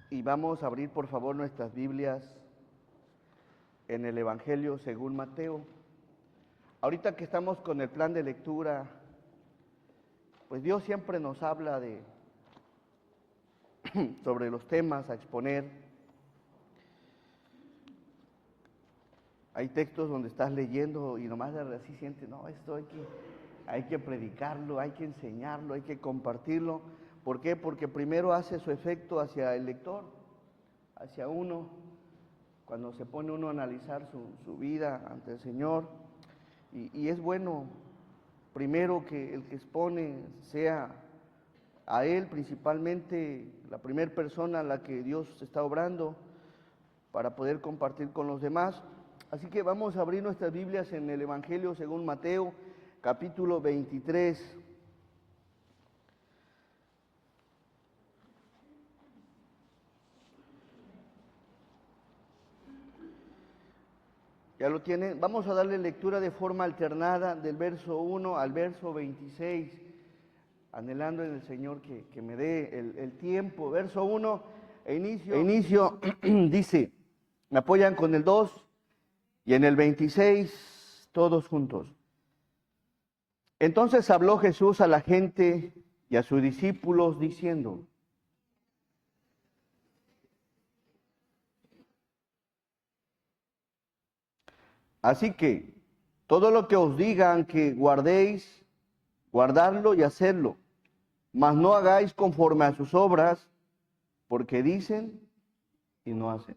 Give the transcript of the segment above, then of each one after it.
Y vamos a abrir por favor nuestras Biblias en el Evangelio según Mateo. Ahorita que estamos con el plan de lectura, pues Dios siempre nos habla sobre los temas a exponer. Hay textos donde estás leyendo y nomás así sientes, no, esto hay que predicarlo, hay que enseñarlo, hay que compartirlo. ¿Por qué? Porque primero hace su efecto hacia el lector, hacia uno, cuando se pone uno a analizar su vida ante el Señor. Y es bueno, primero, que el que expone sea a Él principalmente, la primera persona a la que Dios está obrando, para poder compartir con los demás. Así que vamos a abrir nuestras Biblias en el Evangelio según Mateo, capítulo 23. Ya lo tienen. Vamos a darle lectura de forma alternada del verso 1 al verso 26, anhelando en el Señor que me dé el tiempo. Verso 1 inicio dice, me apoyan con el 2 y en el 26 todos juntos. Entonces habló Jesús a la gente y a sus discípulos diciendo, así que todo lo que os digan que guardéis, guardadlo y hacedlo, mas no hagáis conforme a sus obras, porque dicen y no hacen.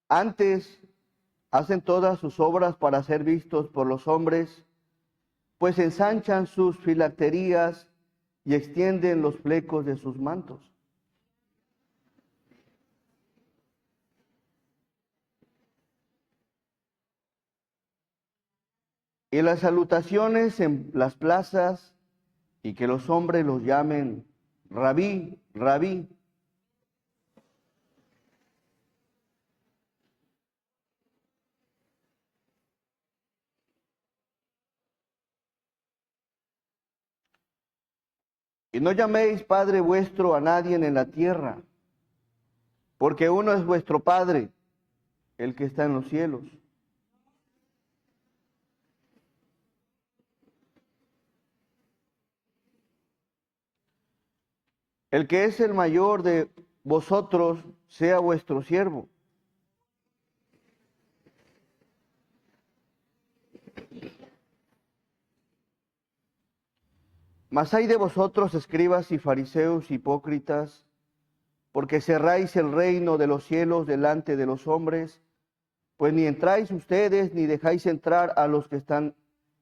Antes hacen todas sus obras para ser vistos por los hombres, pues ensanchan sus filacterías y extienden los flecos de sus mantos. Y las salutaciones en las plazas, y que los hombres los llamen rabí, rabí. Y no llaméis Padre vuestro a nadie en la tierra, porque uno es vuestro Padre, el que está en los cielos. El que es el mayor de vosotros sea vuestro siervo. Mas hay de vosotros, escribas y fariseos hipócritas, porque cerráis el reino de los cielos delante de los hombres, pues ni entráis ustedes ni dejáis entrar a los que están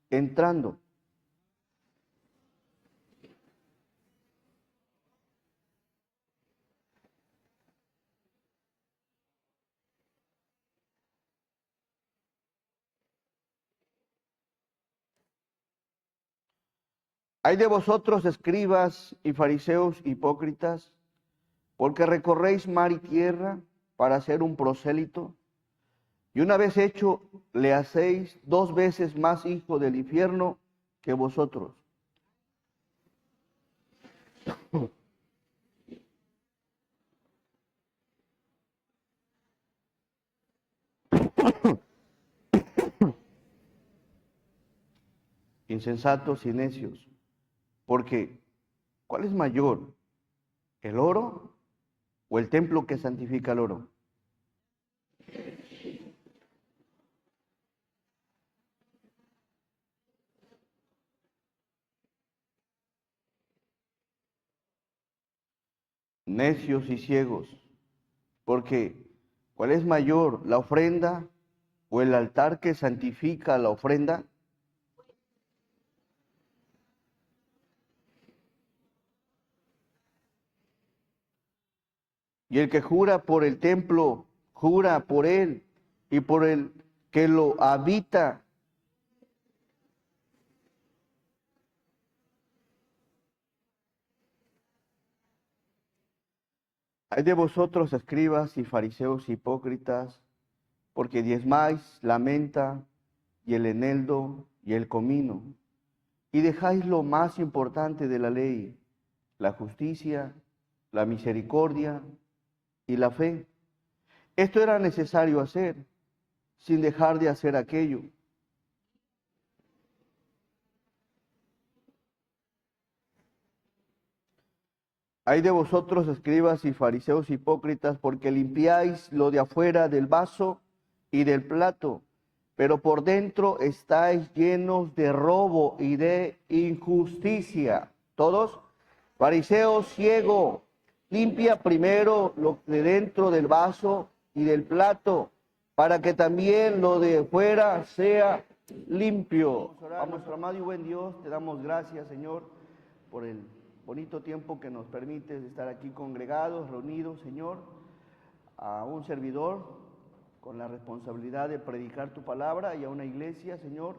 entrando. Hay de vosotros, escribas y fariseos hipócritas, porque recorréis mar y tierra para hacer un prosélito, y una vez hecho, le hacéis 2 veces más hijo del infierno que vosotros. Insensatos y necios, porque ¿cuál es mayor, el oro o el templo que santifica el oro? Necios y ciegos, porque ¿cuál es mayor, la ofrenda o el altar que santifica la ofrenda? Y el que jura por el templo, jura por él y por el que lo habita. Hay de vosotros, escribas y fariseos hipócritas, porque diezmáis la menta y el eneldo y el comino, y dejáis lo más importante de la ley, la justicia, la misericordia y la fe. Esto era necesario hacer, sin dejar de hacer aquello. Hay de vosotros, escribas y fariseos hipócritas, porque limpiáis lo de afuera del vaso y del plato, pero por dentro estáis llenos de robo y de injusticia. Todos, fariseo ciego, limpia primero lo de dentro del vaso y del plato, para que también lo de fuera sea limpio. A nuestro amado y buen Dios, te damos gracias, Señor, por el bonito tiempo que nos permites estar aquí congregados, reunidos, Señor, a un servidor con la responsabilidad de predicar tu palabra y a una iglesia, Señor,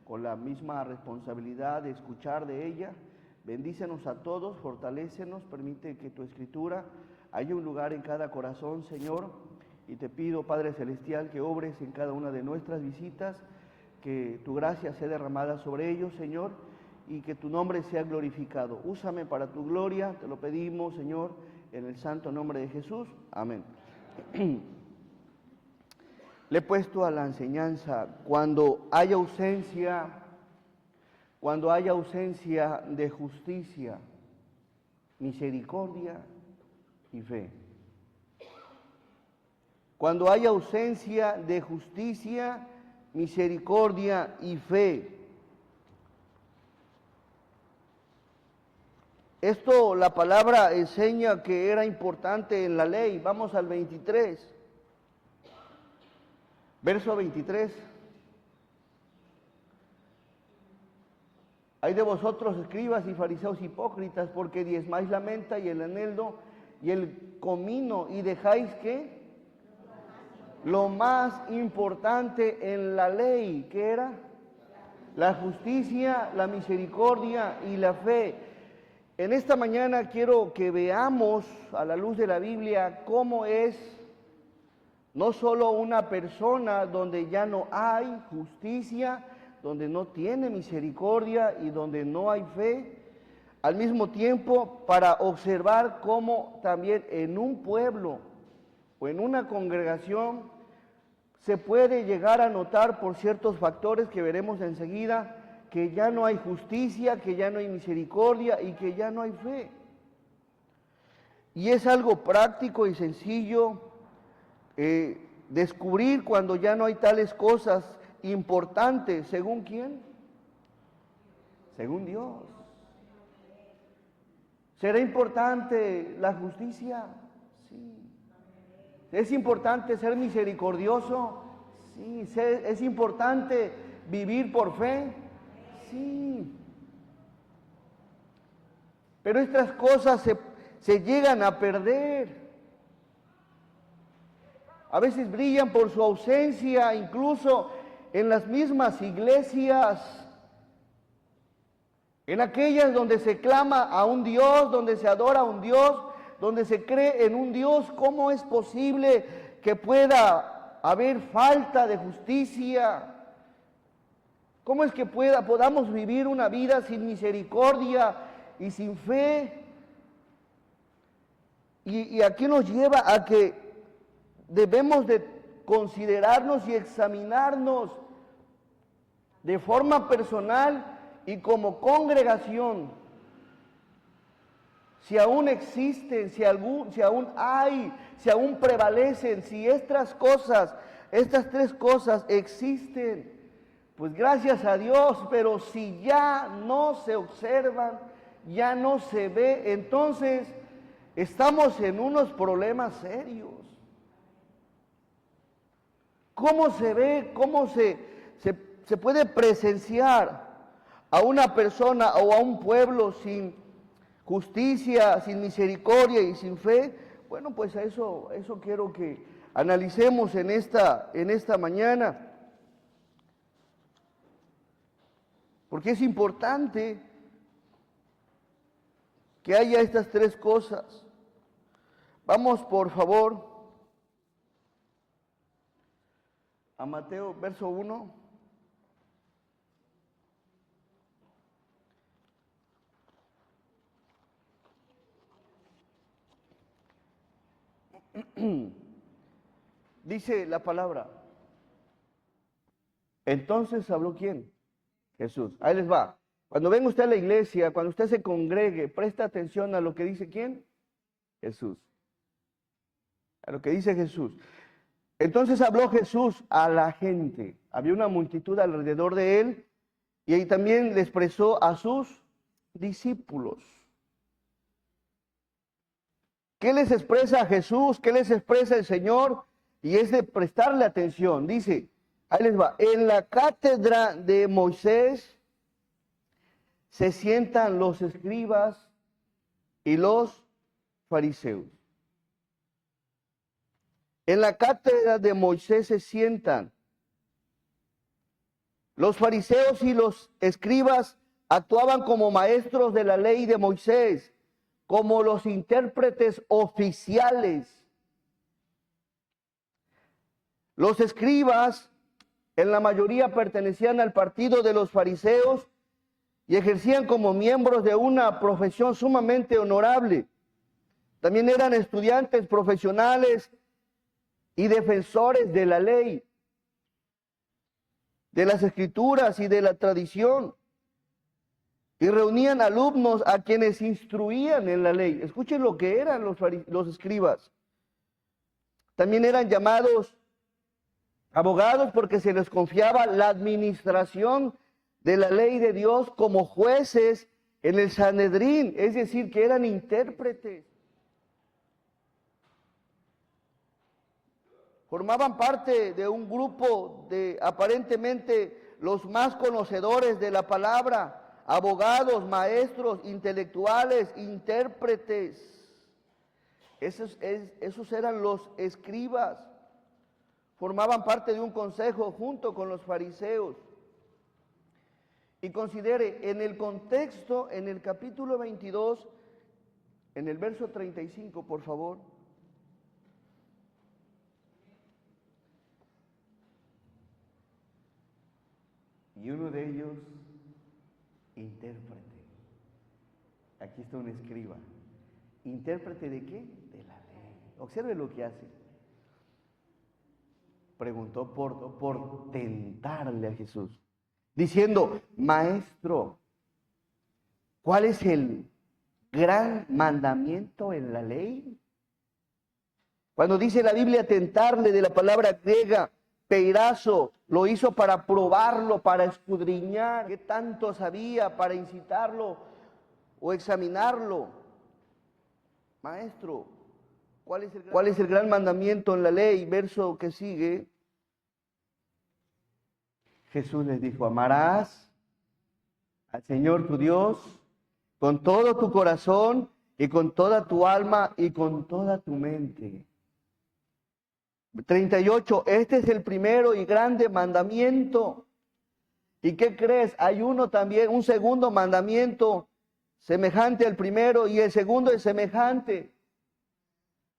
con la misma responsabilidad de escuchar de ella. Bendícenos a todos, fortalécenos, permite que tu escritura haya un lugar en cada corazón, Señor, y te pido, Padre Celestial, que obres en cada una de nuestras visitas, que tu gracia sea derramada sobre ellos, Señor, y que tu nombre sea glorificado. Úsame para tu gloria, te lo pedimos, Señor, en el santo nombre de Jesús. Amén. Le he puesto a la enseñanza, cuando haya ausencia de justicia, misericordia y fe. Cuando haya ausencia de justicia, misericordia y fe. Esto la palabra enseña que era importante en la ley. Vamos al 23. Verso 23. Hay de vosotros, escribas y fariseos hipócritas, porque diezmáis la menta y el eneldo y el comino, y dejáis ¿qué? Lo más importante en la ley, ¿qué era? La justicia, la misericordia y la fe. En esta mañana quiero que veamos a la luz de la Biblia cómo es no solo una persona donde ya no hay justicia, donde no tiene misericordia y donde no hay fe, al mismo tiempo para observar cómo también en un pueblo o en una congregación se puede llegar a notar por ciertos factores que veremos enseguida que ya no hay justicia, que ya no hay misericordia y que ya no hay fe. Y es algo práctico y sencillo descubrir cuando ya no hay tales cosas importantes. ¿Según quién? Según Dios. ¿Será importante la justicia? Sí. ¿Es importante ser misericordioso? Sí. ¿Es importante vivir por fe? Sí. Pero estas cosas se llegan a perder. A veces brillan por su ausencia, incluso en las mismas iglesias, en aquellas donde se clama a un Dios, donde se adora a un Dios, donde se cree en un Dios. ¿Cómo es posible que pueda haber falta de justicia? ¿Cómo es que podamos vivir una vida sin misericordia y sin fe? Y aquí nos lleva a que debemos de considerarnos y examinarnos de forma personal y como congregación, si aún existen, si aún hay, si aún prevalecen, si estas tres cosas existen, pues gracias a Dios. Pero si ya no se observan, ya no se ve, entonces estamos en unos problemas serios. ¿Cómo se ve, cómo se puede presenciar a una persona o a un pueblo sin justicia, sin misericordia y sin fe? Bueno, pues eso quiero que analicemos en esta mañana. Porque es importante que haya estas tres cosas. Vamos, por favor, a Mateo, verso 1. Dice la palabra. Entonces habló ¿quién? Jesús. Ahí les va. Cuando venga usted a la iglesia, cuando usted se congregue, presta atención a lo que dice ¿quién? Jesús. A lo que dice Jesús. Entonces habló Jesús a la gente. Había una multitud alrededor de él y ahí también le expresó a sus discípulos. ¿Qué les expresa Jesús? ¿Qué les expresa el Señor? Y es de prestarle atención. Dice, ahí les va, en la cátedra de Moisés se sientan los escribas y los fariseos. En la cátedra de Moisés se sientan. Los fariseos y los escribas actuaban como maestros de la ley de Moisés, como los intérpretes oficiales. Los escribas, en la mayoría pertenecían al partido de los fariseos y ejercían como miembros de una profesión sumamente honorable. También eran estudiantes profesionales y defensores de la ley, de las escrituras y de la tradición. Y reunían alumnos a quienes instruían en la ley. Escuchen lo que eran los escribas. También eran llamados abogados porque se les confiaba la administración de la ley de Dios como jueces en el Sanedrín, es decir, que eran intérpretes. Formaban parte de un grupo de aparentemente los más conocedores de la palabra, abogados, maestros, intelectuales, intérpretes. Esos eran los escribas. Formaban parte de un consejo junto con los fariseos. Y considere, en el contexto, en el capítulo 22, en el verso 35, por favor. Y uno de ellos, intérprete. Aquí está un escriba. ¿Intérprete de qué? De la ley. Observe lo que hace. Preguntó por tentarle a Jesús, diciendo, maestro, ¿cuál es el gran mandamiento en la ley? Cuando dice la Biblia tentarle, de la palabra griega, peirazo, lo hizo para probarlo, para escudriñar qué tanto sabía, para incitarlo o examinarlo. Maestro, ¿cuál es el gran mandamiento en la ley? Verso que sigue. Jesús les dijo, amarás al Señor tu Dios con todo tu corazón y con toda tu alma y con toda tu mente. 38, este es el primero y grande mandamiento. ¿Y qué crees? Hay uno también, un segundo mandamiento semejante al primero y el segundo es semejante.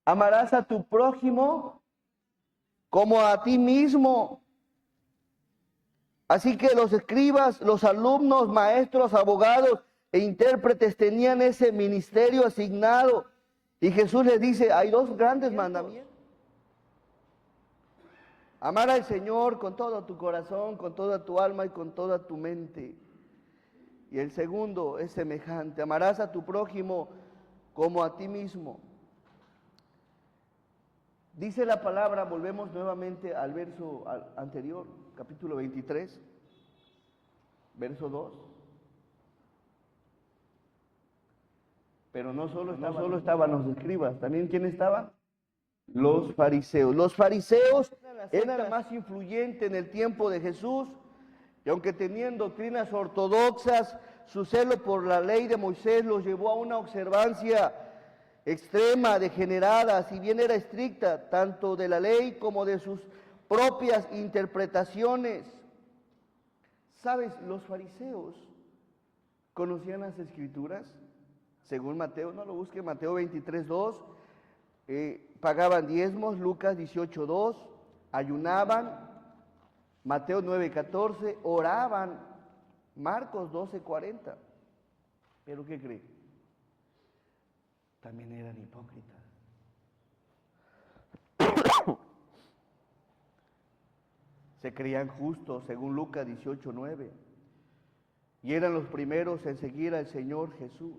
Amarás a tu prójimo como a ti mismo. Así que los escribas, los alumnos, maestros, abogados e intérpretes tenían ese ministerio asignado. Y Jesús les dice, hay dos grandes mandamientos. Amar al Señor con todo tu corazón, con toda tu alma y con toda tu mente. Y el segundo es semejante, amarás a tu prójimo como a ti mismo. Dice la palabra, volvemos nuevamente al verso anterior, capítulo 23, verso 2. Pero no solo estaban los escribas, también ¿quién estaban? Los fariseos. Los fariseos eran la más influyente en el tiempo de Jesús, y aunque tenían doctrinas ortodoxas, su celo por la ley de Moisés los llevó a una observancia extrema, degenerada, si bien era estricta, tanto de la ley como de sus propias interpretaciones. ¿Sabes? Los fariseos conocían las Escrituras, según Mateo, no lo busque, Mateo 23:2, pagaban diezmos, Lucas 18:2, ayunaban, Mateo 9:14, oraban. Marcos 12:40. ¿Pero qué cree? También eran hipócritas. Se creían justos, según Lucas 18:9. Y eran los primeros en seguir al Señor Jesús.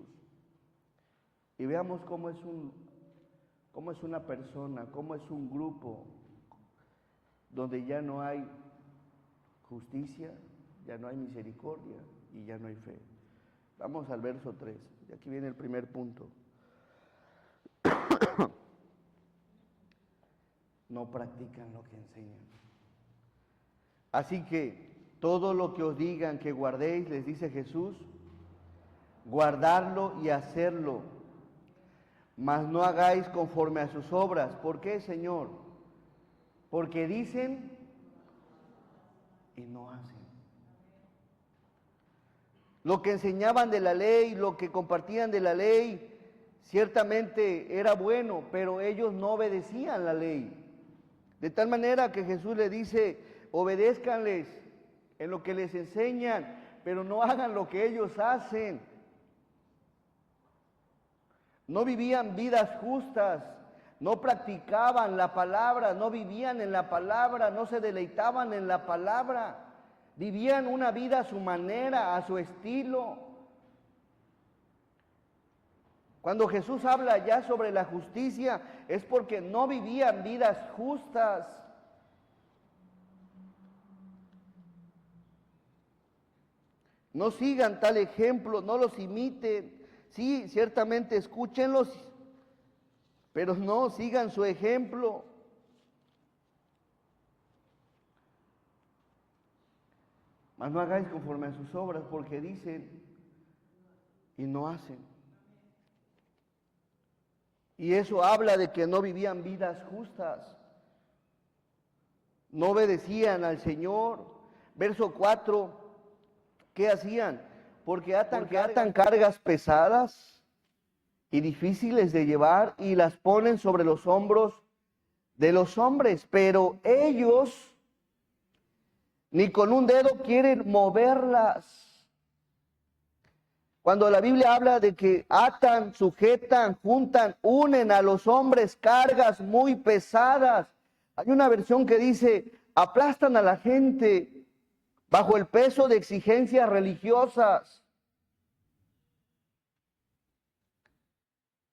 Y veamos cómo es una persona, cómo es un grupo donde ya no hay justicia, ya no hay misericordia y ya no hay fe. Vamos al verso 3, y aquí viene el primer punto. No practican lo que enseñan. Así que todo lo que os digan que guardéis, les dice Jesús, guardarlo y hacerlo, mas no hagáis conforme a sus obras. ¿Por qué, Señor? Porque dicen y no hacen. Lo que enseñaban de la ley, lo que compartían de la ley, ciertamente era bueno, pero ellos no obedecían la ley. De tal manera que Jesús le dice, obedézcanles en lo que les enseñan, pero no hagan lo que ellos hacen. No vivían vidas justas, no practicaban la palabra, no vivían en la palabra, no se deleitaban en la palabra. Vivían una vida a su manera, a su estilo. Cuando Jesús habla ya sobre la justicia, es porque no vivían vidas justas. No sigan tal ejemplo, no los imiten. Sí, ciertamente escúchenlos, pero no sigan su ejemplo. Mas no hagáis conforme a sus obras, porque dicen y no hacen. Y eso habla de que no vivían vidas justas. No obedecían al Señor. Verso 4, ¿qué hacían? Porque atan cargas pesadas y difíciles de llevar y las ponen sobre los hombros de los hombres, pero ellos ni con un dedo quieren moverlas. Cuando la Biblia habla de que atan, sujetan, juntan, unen a los hombres cargas muy pesadas, hay una versión que dice, aplastan a la gente bajo el peso de exigencias religiosas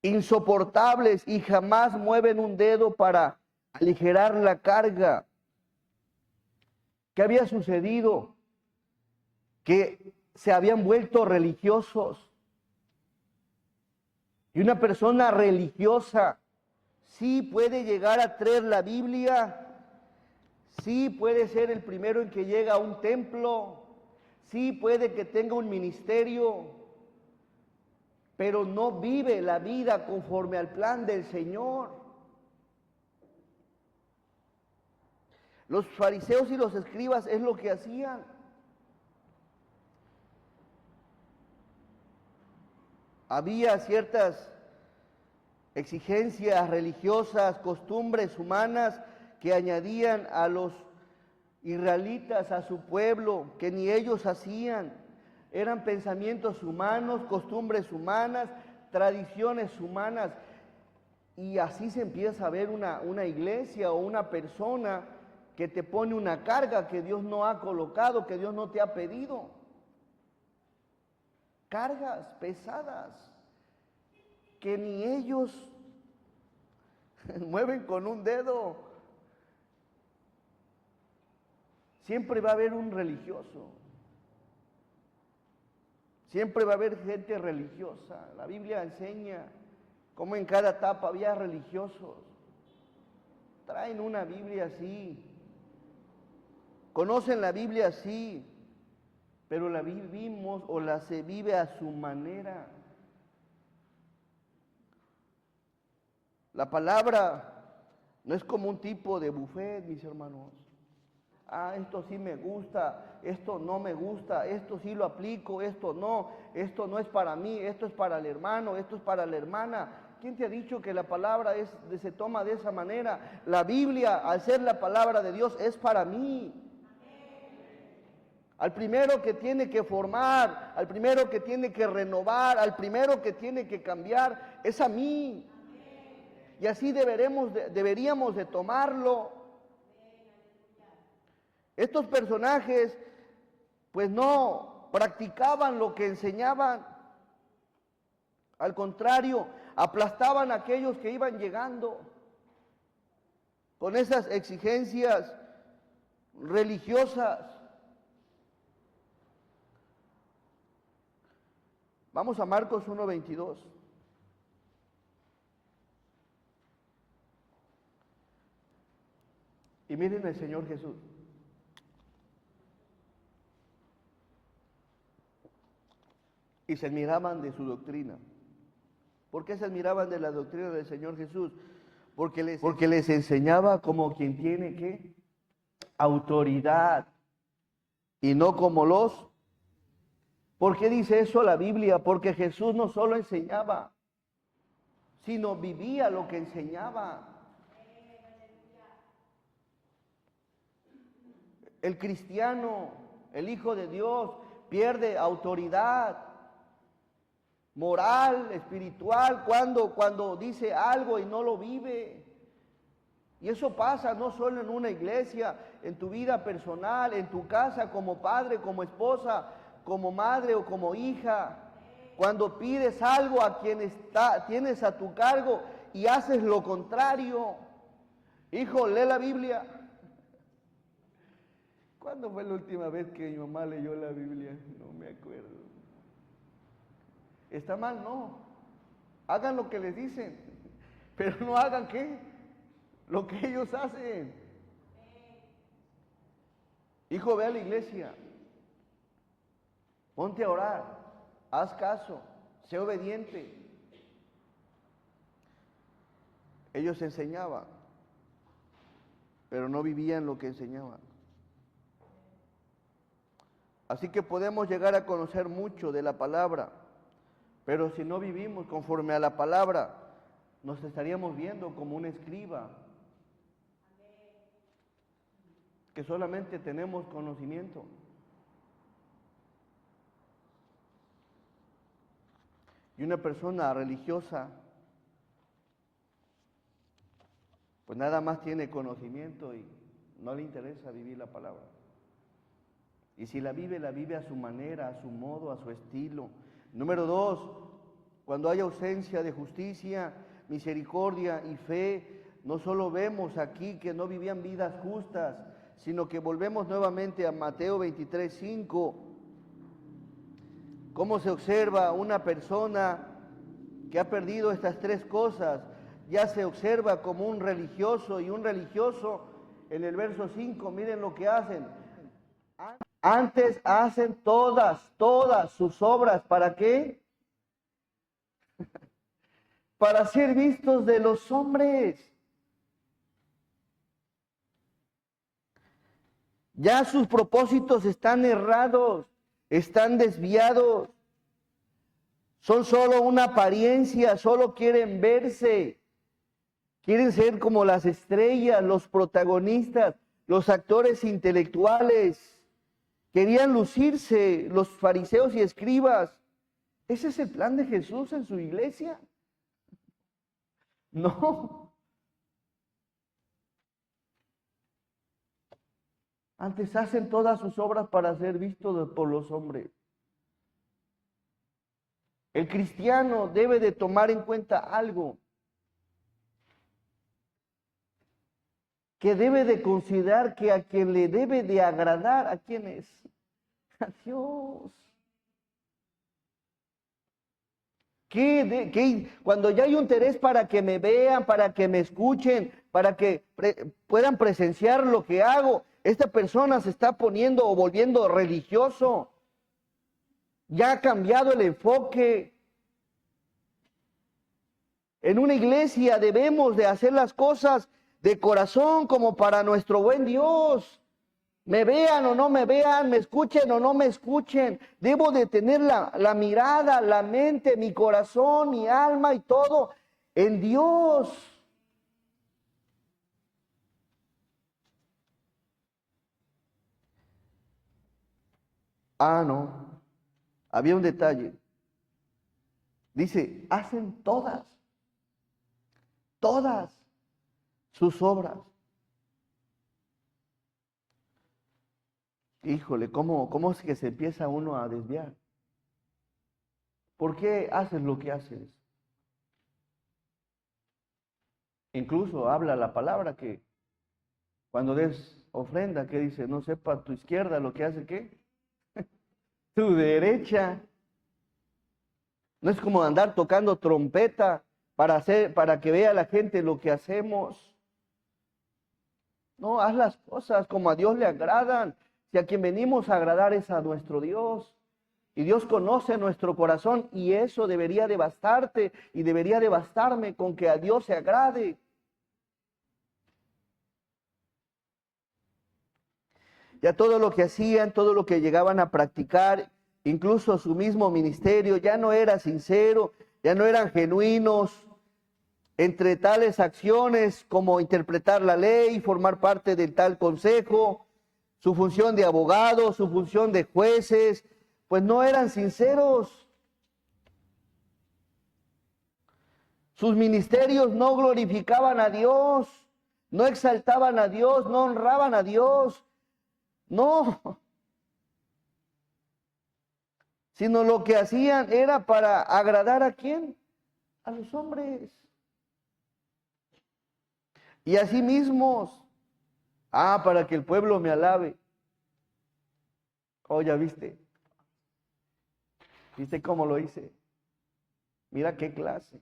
insoportables y jamás mueven un dedo para aligerar la carga. ¿Qué había sucedido? Que se habían vuelto religiosos. Y una persona religiosa sí puede llegar a traer la Biblia, sí puede ser el primero en que llega a un templo, sí puede que tenga un ministerio, pero no vive la vida conforme al plan del Señor. Los fariseos y los escribas es lo que hacían. Había ciertas exigencias religiosas, costumbres humanas que añadían a los israelitas, a su pueblo, que ni ellos hacían. Eran pensamientos humanos, costumbres humanas, tradiciones humanas. Y así se empieza a ver una iglesia o una persona que te pone una carga que Dios no ha colocado, que Dios no te ha pedido. Cargas pesadas que ni ellos mueven con un dedo. Siempre va a haber un religioso. Siempre va a haber gente religiosa. La Biblia enseña cómo en cada etapa había religiosos. Traen una Biblia así. Conocen la Biblia así, pero la vivimos o la se vive a su manera. La palabra no es como un tipo de buffet, mis hermanos. Ah, esto sí me gusta, esto no me gusta, esto sí lo aplico, esto no es para mí, esto es para el hermano, esto es para la hermana. ¿Quién te ha dicho que la palabra se toma de esa manera? La Biblia, al ser la palabra de Dios, es para mí. Al primero que tiene que formar, al primero que tiene que renovar, al primero que tiene que cambiar, es a mí. Y así deberíamos de tomarlo. Estos personajes, pues no practicaban lo que enseñaban. Al contrario, aplastaban a aquellos que iban llegando con esas exigencias religiosas. Vamos a Marcos 1:22. Y miren el Señor Jesús. Y se admiraban de su doctrina. ¿Por qué se admiraban de la doctrina del Señor Jesús? Porque les enseñaba como quien tiene ¿qué? Autoridad. Y no como los. ¿Por qué dice eso la Biblia? Porque Jesús no solo enseñaba, sino vivía lo que enseñaba. El cristiano, el Hijo de Dios, pierde autoridad moral, espiritual, cuando dice algo y no lo vive. Y eso pasa no solo en una iglesia, en tu vida personal, en tu casa, como padre, como esposa, como madre o como hija. Cuando pides algo a quien tienes a tu cargo y haces lo contrario. Hijo, lee la Biblia. ¿Cuándo fue la última vez que mi mamá leyó la Biblia? No me acuerdo. ¿Está mal? No. Hagan lo que les dicen, pero no hagan ¿qué? Lo que ellos hacen. Hijo, ve a la iglesia. Ponte a orar. Haz caso. Sé obediente. Ellos enseñaban, pero no vivían lo que enseñaban. Así que podemos llegar a conocer mucho de la palabra, pero si no vivimos conforme a la palabra, nos estaríamos viendo como un escriba, que solamente tenemos conocimiento. Y una persona religiosa, pues nada más tiene conocimiento y no le interesa vivir la palabra. Y si la vive a su manera, a su modo, a su estilo. Número 2, cuando hay ausencia de justicia, misericordia y fe, no solo vemos aquí que no vivían vidas justas, sino que volvemos nuevamente a Mateo 23:5. ¿Cómo se observa una persona que ha perdido estas tres cosas? Ya se observa como un religioso, y un religioso en el verso 5, miren lo que hacen. Antes hacen todas sus obras, ¿para qué? Para ser vistos de los hombres. Ya sus propósitos están errados, están desviados. Son solo una apariencia, solo quieren verse. Quieren ser como las estrellas, los protagonistas, los actores intelectuales. Querían lucirse los fariseos y escribas. ¿Ese es el plan de Jesús en su iglesia? No. Antes hacen todas sus obras para ser vistos por los hombres. El cristiano debe de tomar en cuenta algo, que debe de considerar que a quien le debe de agradar, ¿a quién es? A Dios. Cuando ya hay un interés para que me vean, para que me escuchen, para que puedan presenciar lo que hago, esta persona se está poniendo o volviendo religioso. Ya ha cambiado el enfoque. En una iglesia debemos de hacer las cosas de corazón como para nuestro buen Dios. Me vean o no me vean, me escuchen o no me escuchen. Debo de tener la mirada, la mente, mi corazón, mi alma y todo en Dios. Ah, no. Había un detalle. Dice, hacen todas sus obras. Híjole, ¿cómo es que se empieza uno a desviar? ¿Por qué haces lo que haces? Incluso habla la palabra que cuando des ofrenda, ¿qué dice? No sepa tu izquierda lo que hace, ¿qué? Tu derecha. No es como andar tocando trompeta para que vea la gente lo que hacemos. No, haz las cosas como a Dios le agradan. Si a quien venimos a agradar es a nuestro Dios. Y Dios conoce nuestro corazón y eso debería de bastarte y debería de bastarme con que a Dios se agrade. Ya todo lo que hacían, todo lo que llegaban a practicar, incluso su mismo ministerio, ya no era sincero, ya no eran genuinos. Entre tales acciones como interpretar la ley, formar parte del tal consejo, su función de abogados, su función de jueces, pues no eran sinceros. Sus ministerios no glorificaban a Dios, no exaltaban a Dios, no honraban a Dios, no, sino lo que hacían era para agradar a quién, a los hombres. Y a sí mismos, para que el pueblo me alabe. Oh, ya viste cómo lo hice, mira qué clase.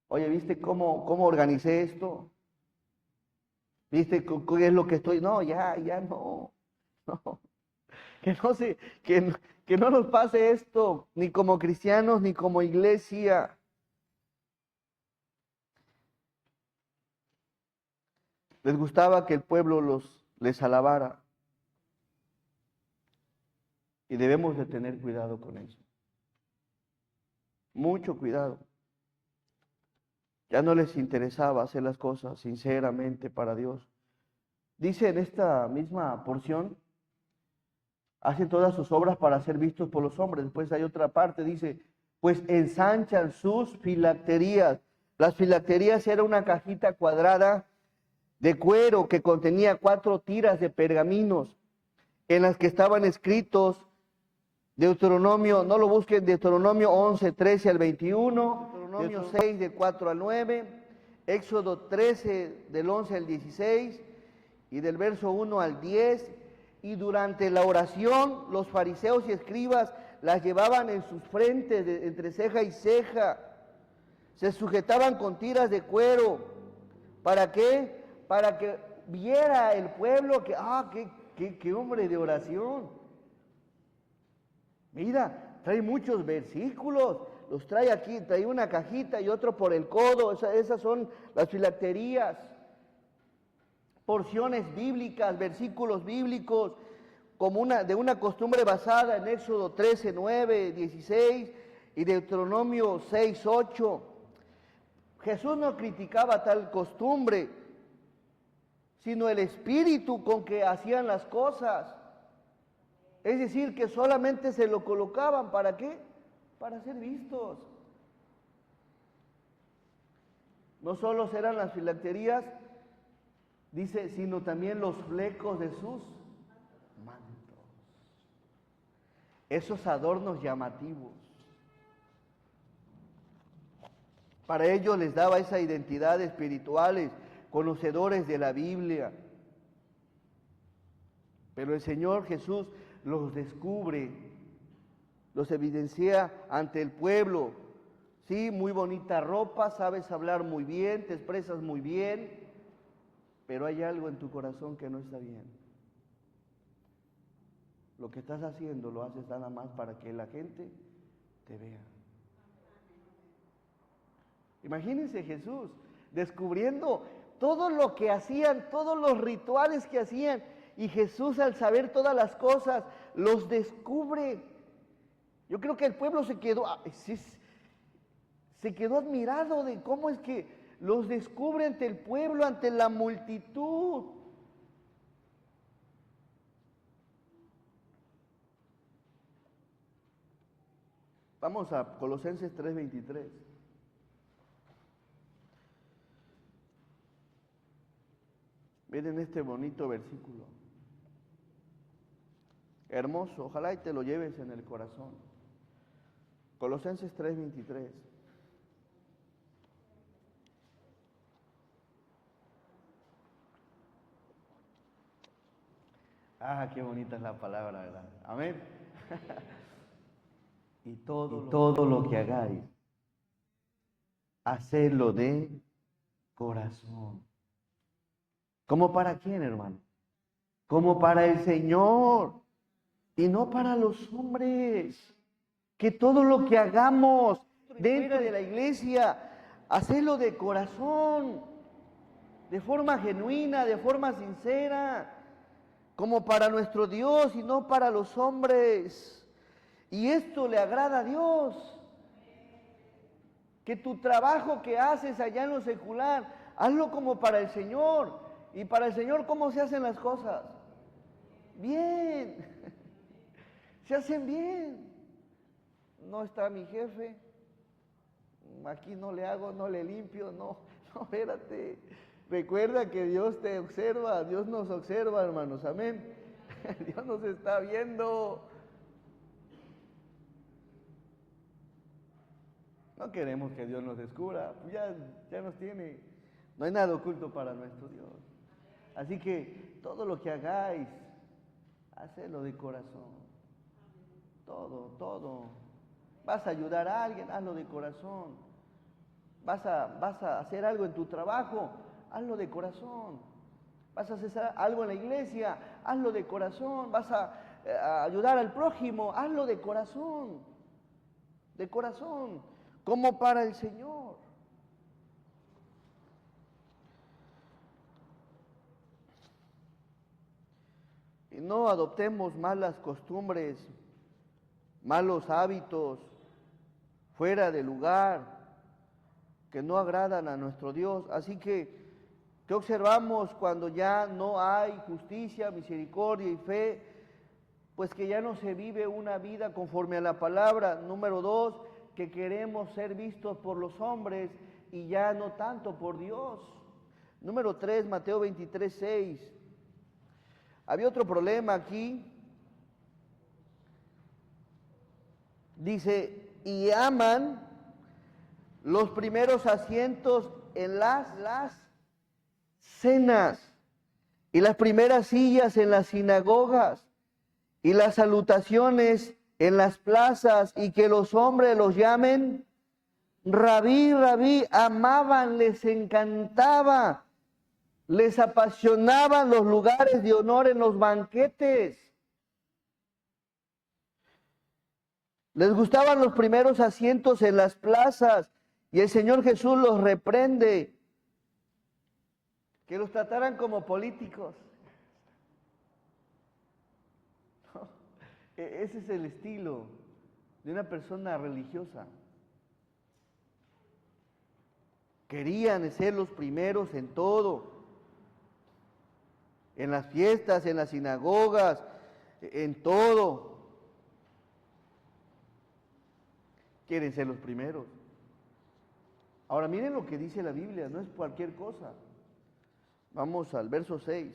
Oye, ¿viste cómo organicé esto? ¿Viste qué es lo que estoy? No, ya no, no. Que no se, que no nos pase esto, ni como cristianos, ni como iglesia. Les gustaba que el pueblo les alabara. Y debemos de tener cuidado con eso. Mucho cuidado. Ya no les interesaba hacer las cosas sinceramente para Dios. Dice en esta misma porción, hacen todas sus obras para ser vistos por los hombres. Después hay otra parte, dice, pues ensanchan sus filacterías. Las filacterías era una cajita cuadrada de cuero que contenía 4 tiras de pergaminos en las que estaban escritos Deuteronomio, no lo busquen, Deuteronomio 11, 13 al 21, Deuteronomio 6 del 4 al 9, Éxodo 13 del 11 al 16 y del verso 1 al 10. Y durante la oración los fariseos y escribas las llevaban en sus frentes entre ceja y ceja. Se sujetaban con tiras de cuero. ¿Para qué? Para que viera el pueblo que, qué hombre de oración. Mira, trae muchos versículos, los trae aquí, trae una cajita y otro por el codo, esas son las filacterías. Porciones bíblicas, versículos bíblicos, como de una costumbre basada en Éxodo 13, 9, 16 y Deuteronomio 6, 8. Jesús no criticaba tal costumbre, sino el espíritu con que hacían las cosas. Es decir, que solamente se lo colocaban, ¿para qué? Para ser vistos. No solo eran las filacterías, dice, sino también los flecos de sus mantos. Esos adornos llamativos. Para ellos les daba esa identidad espirituales, conocedores de la Biblia. Pero el Señor Jesús los descubre, los evidencia ante el pueblo. Sí, muy bonita ropa, sabes hablar muy bien, te expresas muy bien, pero hay algo en tu corazón que no está bien. Lo que estás haciendo lo haces nada más para que la gente te vea. Imagínense Jesús descubriendo todo lo que hacían, todos los rituales que hacían, y Jesús al saber todas las cosas los descubre. Yo creo que el pueblo se quedó admirado de cómo es que los descubre ante el pueblo, ante la multitud. Vamos a Colosenses 3:23. Miren este bonito versículo. Hermoso, ojalá y te lo lleves en el corazón. Colosenses 3:23. Ah, qué bonita es la palabra, ¿verdad? Amén. Y todo lo que hagáis, hacedlo de corazón. ¿Cómo para quién, hermano? Como para el Señor y no para los hombres. Que todo lo que hagamos dentro de la iglesia, hacedlo de corazón, de forma genuina, de forma sincera, como para nuestro Dios y no para los hombres. Y esto le agrada a Dios. Que tu trabajo que haces allá en lo secular, hazlo como para el Señor. Y para el Señor, ¿cómo se hacen las cosas? Bien. Se hacen bien. No está mi jefe. Aquí no le hago, no le limpio. No, espérate. Recuerda que Dios te observa. Dios nos observa, hermanos. Amén. Dios nos está viendo. No queremos que Dios nos descubra, ya nos tiene. No hay nada oculto para nuestro Dios. Así que todo lo que hagáis, hacedlo de corazón. Todo. Vas a ayudar a alguien, hazlo de corazón. Vas a hacer algo en tu trabajo, hazlo de corazón. Vas a hacer algo en la iglesia, hazlo de corazón. Vas a ayudar al prójimo, hazlo de corazón. De corazón. Como para el Señor. Y no adoptemos malas costumbres, malos hábitos, fuera de lugar, que no agradan a nuestro Dios. Así que, ¿qué observamos cuando ya no hay justicia, misericordia y fe? Pues que ya no se vive una vida conforme a la palabra. Número 2, que queremos ser vistos por los hombres y ya no tanto por Dios. Número 3, Mateo 23:6. Había otro problema aquí. Dice, y aman los primeros asientos en las cenas y las primeras sillas en las sinagogas y las salutaciones en las plazas, y que los hombres los llamen rabí, rabí. Amaban, les encantaba, les apasionaban los lugares de honor en los banquetes. Les gustaban los primeros asientos en las plazas, y el Señor Jesús los reprende, que los trataran como políticos. Ese es el estilo de una persona religiosa. Querían ser los primeros en todo, en las fiestas, en las sinagogas, en todo. Quieren ser los primeros. Ahora miren lo que dice la Biblia, no es cualquier cosa. Vamos al verso 6.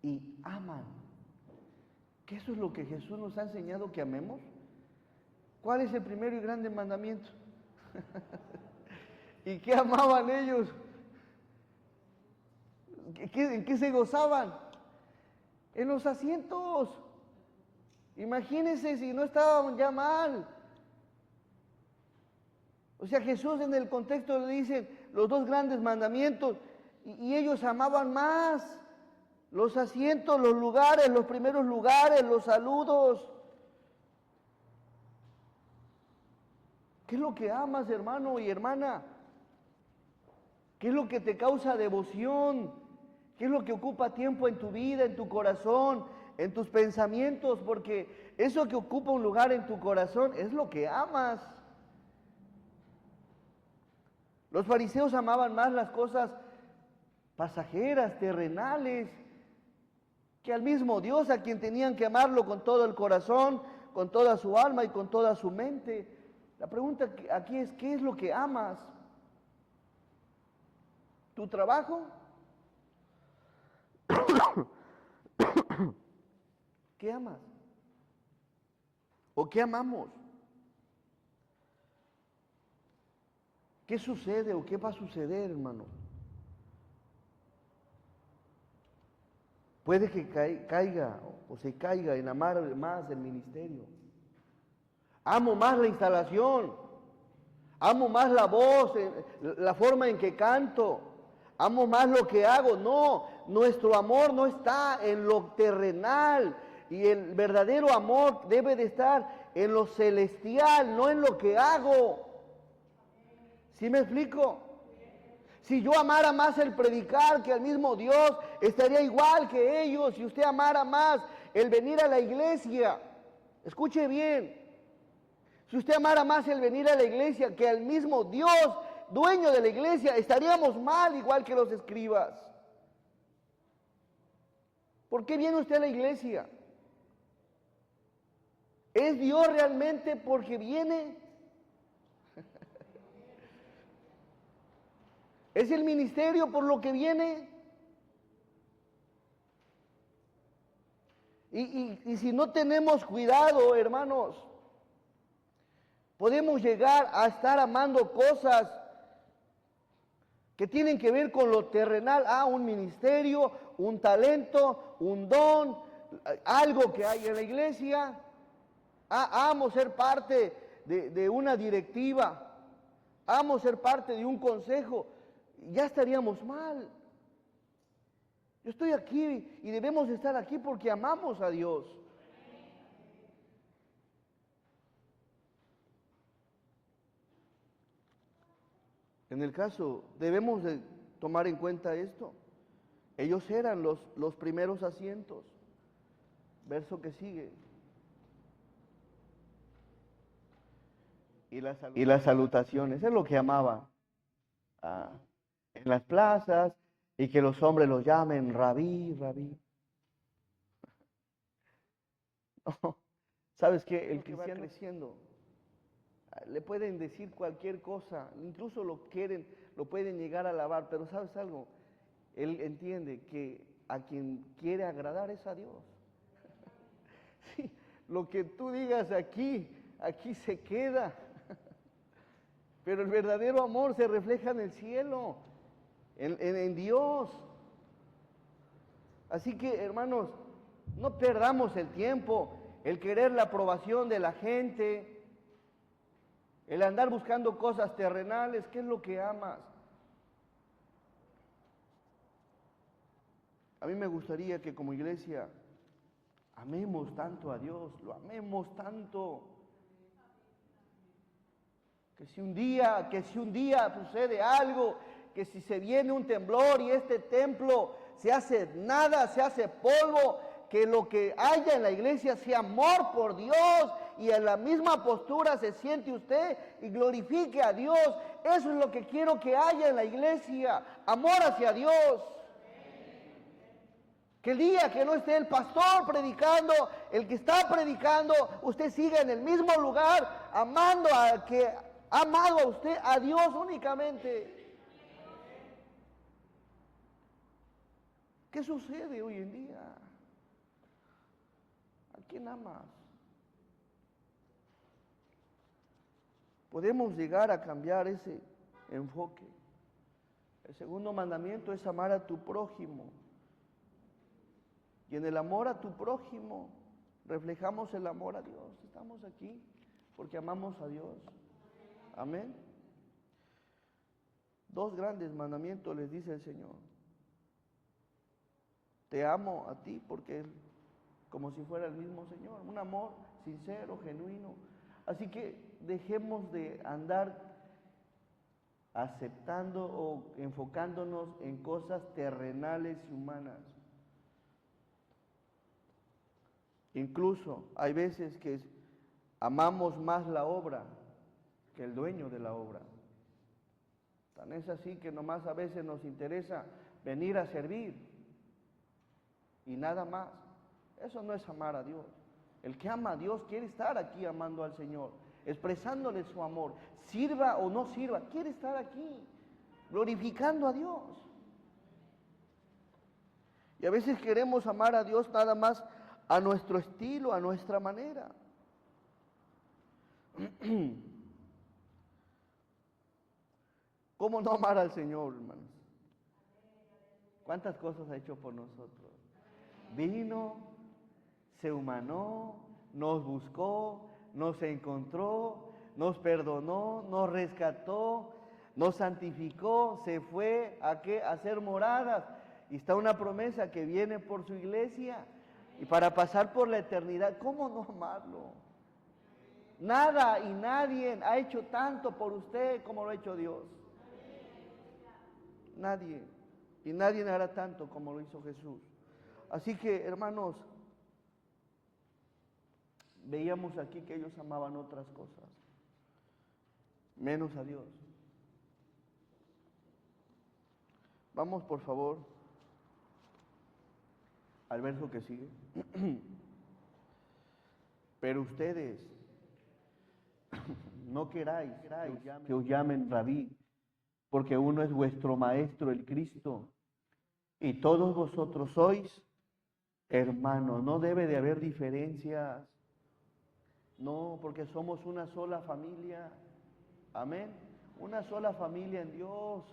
Y aman. ¿Que eso es lo que Jesús nos ha enseñado que amemos? ¿Cuál es el primero y grande mandamiento? ¿Y qué amaban ellos? ¿En qué se gozaban? En los asientos. Imagínense si no estaban ya mal. O sea, Jesús en el contexto le dice los dos grandes mandamientos, y ellos amaban más los asientos, los lugares, los primeros lugares, los saludos. ¿Qué es lo que amas, hermano y hermana? ¿Qué es lo que te causa devoción? ¿Qué es lo que ocupa tiempo en tu vida, en tu corazón, en tus pensamientos? Porque eso que ocupa un lugar en tu corazón es lo que amas. Los fariseos amaban más las cosas pasajeras, terrenales, que al mismo Dios, a quien tenían que amarlo con todo el corazón, con toda su alma y con toda su mente. La pregunta aquí es, ¿qué es lo que amas? ¿Tu trabajo? ¿Qué amas? ¿O qué amamos? ¿Qué sucede o qué va a suceder, hermano? Puede que caiga o se caiga en amar más el ministerio. Amo más la instalación. Amo más la voz, la forma en que canto. Amo más lo que hago. No, nuestro amor no está en lo terrenal. Y el verdadero amor debe de estar en lo celestial, no en lo que hago. ¿Sí me explico? Si yo amara más el predicar que al mismo Dios, estaría igual que ellos. Si usted amara más el venir a la iglesia, escuche bien, si usted amara más el venir a la iglesia que al mismo Dios, dueño de la iglesia, estaríamos mal igual que los escribas. ¿Por qué viene usted a la iglesia? ¿Es Dios realmente porque viene? ¿Es el ministerio por lo que viene? Y si no tenemos cuidado, hermanos, podemos llegar a estar amando cosas que tienen que ver con lo terrenal. Un ministerio, un talento, un don, algo que hay en la iglesia. Amo ser parte de una directiva. Amo ser parte de un consejo. Ya estaríamos mal. Yo estoy aquí y debemos estar aquí porque amamos a Dios. En el caso, debemos de tomar en cuenta esto. Ellos eran los primeros asientos. Verso que sigue. Y las salutaciones, es lo que amaba. En las plazas, y que los hombres los llamen rabí, rabí. No, ¿sabes qué? El cristiano creciendo, le pueden decir cualquier cosa, incluso lo pueden llegar a alabar, pero ¿sabes algo? Él entiende que a quien quiere agradar es a Dios. Sí, lo que tú digas aquí se queda. Pero el verdadero amor se refleja en el cielo, en Dios. Así que, hermanos, no perdamos el tiempo, el querer la aprobación de la gente, el andar buscando cosas terrenales. ¿Qué es lo que amas? A mí me gustaría que como iglesia amemos tanto a Dios, lo amemos tanto, que si un día sucede algo, que si se viene un temblor y este templo se hace nada, se hace polvo, que lo que haya en la iglesia sea amor por Dios y en la misma postura se siente usted y glorifique a Dios. Eso es lo que quiero que haya en la iglesia, amor hacia Dios. Que el día que no esté el pastor predicando, el que está predicando, usted siga en el mismo lugar, amando al que ha amado a usted, a Dios únicamente. ¿Qué sucede hoy en día? ¿A quién amas? Podemos llegar a cambiar ese enfoque. El segundo mandamiento es amar a tu prójimo. Y en el amor a tu prójimo reflejamos el amor a Dios. Estamos aquí porque amamos a Dios. Amén. Dos grandes mandamientos les dice el Señor. Te amo a ti porque como si fuera el mismo Señor. Un amor sincero, genuino. Así que dejemos de andar aceptando o enfocándonos en cosas terrenales y humanas. Incluso hay veces que amamos más la obra que el dueño de la obra. Tan es así que nomás a veces nos interesa venir a servir y nada más. Eso no es amar a Dios. El que ama a Dios quiere estar aquí amando al Señor, expresándole su amor. Sirva o no sirva, quiere estar aquí, glorificando a Dios. Y a veces queremos amar a Dios nada más a nuestro estilo, a nuestra manera. ¿Cómo no amar al Señor, hermanos? ¿Cuántas cosas ha hecho por nosotros? Vino, se humanó, nos buscó, nos encontró, nos perdonó, nos rescató, nos santificó, se fue ¿a qué? A hacer moradas. Y está una promesa que viene por su iglesia y para pasar por la eternidad. ¿Cómo no amarlo? Nada y nadie ha hecho tanto por usted como lo ha hecho Dios. Nadie. Y nadie hará tanto como lo hizo Jesús. Así que, hermanos, veíamos aquí que ellos amaban otras cosas, menos a Dios. Vamos, por favor, al verso que sigue. Pero ustedes no queráis que os llamen rabí, porque uno es vuestro maestro, el Cristo, y todos vosotros sois hermanos. No debe de haber diferencias, no, porque somos una sola familia, amén, una sola familia en Dios.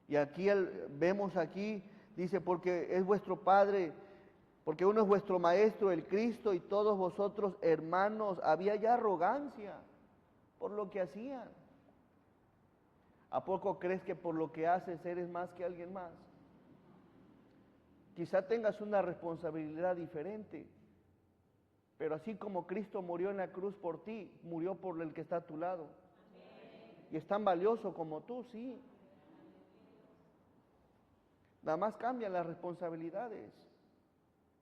Y aquí vemos aquí, dice, porque es vuestro Padre, porque uno es vuestro maestro, el Cristo, y todos vosotros hermanos. Había ya arrogancia por lo que hacían. ¿A poco crees que por lo que haces eres más que alguien más? Quizá tengas una responsabilidad diferente, pero así como Cristo murió en la cruz por ti, murió por el que está a tu lado. Y es tan valioso como tú, sí. Nada más cambian las responsabilidades.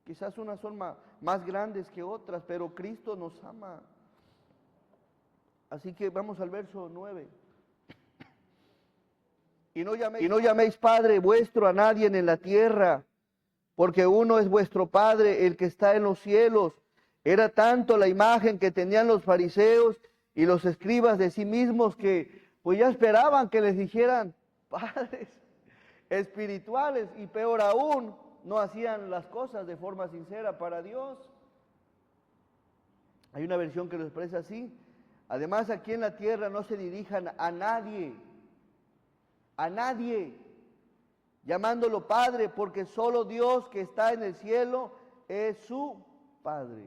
Quizás unas son más grandes que otras, pero Cristo nos ama. Así que vamos al verso 9. Y no llaméis Padre vuestro a nadie en la tierra, porque uno es vuestro Padre, el que está en los cielos. Era tanto la imagen que tenían los fariseos y los escribas de sí mismos que pues ya esperaban que les dijeran padres espirituales, y peor aún, no hacían las cosas de forma sincera para Dios. Hay una versión que lo expresa así: además, aquí en la tierra no se dirijan a nadie, llamándolo Padre, porque solo Dios que está en el cielo es su Padre.